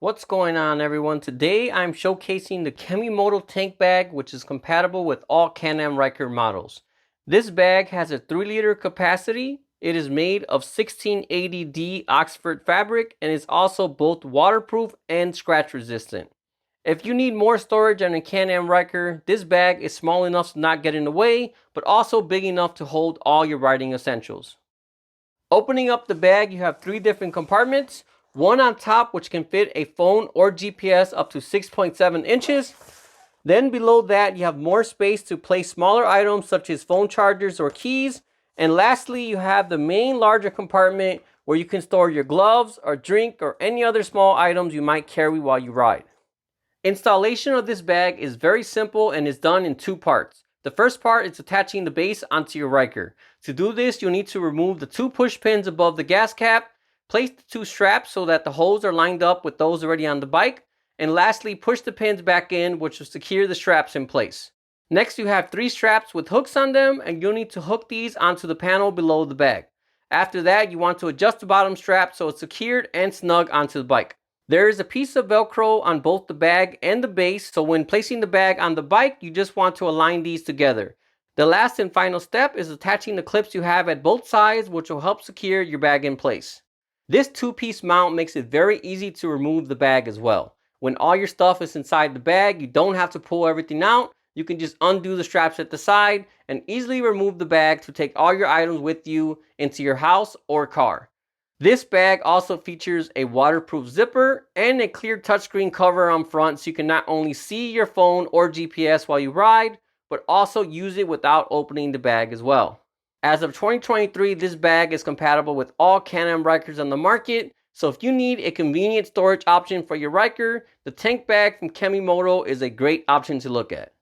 What's going on, everyone? Today I'm showcasing the Kemimoto Tank Bag, which is compatible with all Can Am Ryker models. This bag has a 3-liter capacity. It is made of 1680D Oxford fabric and is also both waterproof and scratch resistant. If you need more storage on a Can Am Ryker, this bag is small enough to not get in the way, but also big enough to hold all your riding essentials. Opening up the bag, you have 3 different compartments. One on top, which can fit a phone or GPS up to 6.7 inches. Then below that, you have more space to place smaller items such as phone chargers or keys. And lastly, you have the main larger compartment where you can store your gloves or drink or any other small items you might carry while you ride. Installation of this bag is very simple and is done in 2 parts. The first part is attaching the base onto your Ryker. To do this, you'll need to remove the 2 push pins above the gas cap, place the 2 straps so that the holes are lined up with those already on the bike, and lastly, push the pins back in, which will secure the straps in place. Next, you have 3 straps with hooks on them, and you'll need to hook these onto the panel below the bag. After that, you want to adjust the bottom strap so it's secured and snug onto the bike. There is a piece of Velcro on both the bag and the base, so when placing the bag on the bike, you just want to align these together. The last and final step is attaching the clips you have at both sides, which will help secure your bag in place. This 2-piece mount makes it very easy to remove the bag as well. When all your stuff is inside the bag, you don't have to pull everything out. You can just undo the straps at the side and easily remove the bag to take all your items with you into your house or car. This bag also features a waterproof zipper and a clear touchscreen cover on front, so you can not only see your phone or GPS while you ride, but also use it without opening the bag as well. As of 2023, this bag is compatible with all Can Am Rykers on the market, so if you need a convenient storage option for your Ryker, the tank bag from Kemimoto is a great option to look at.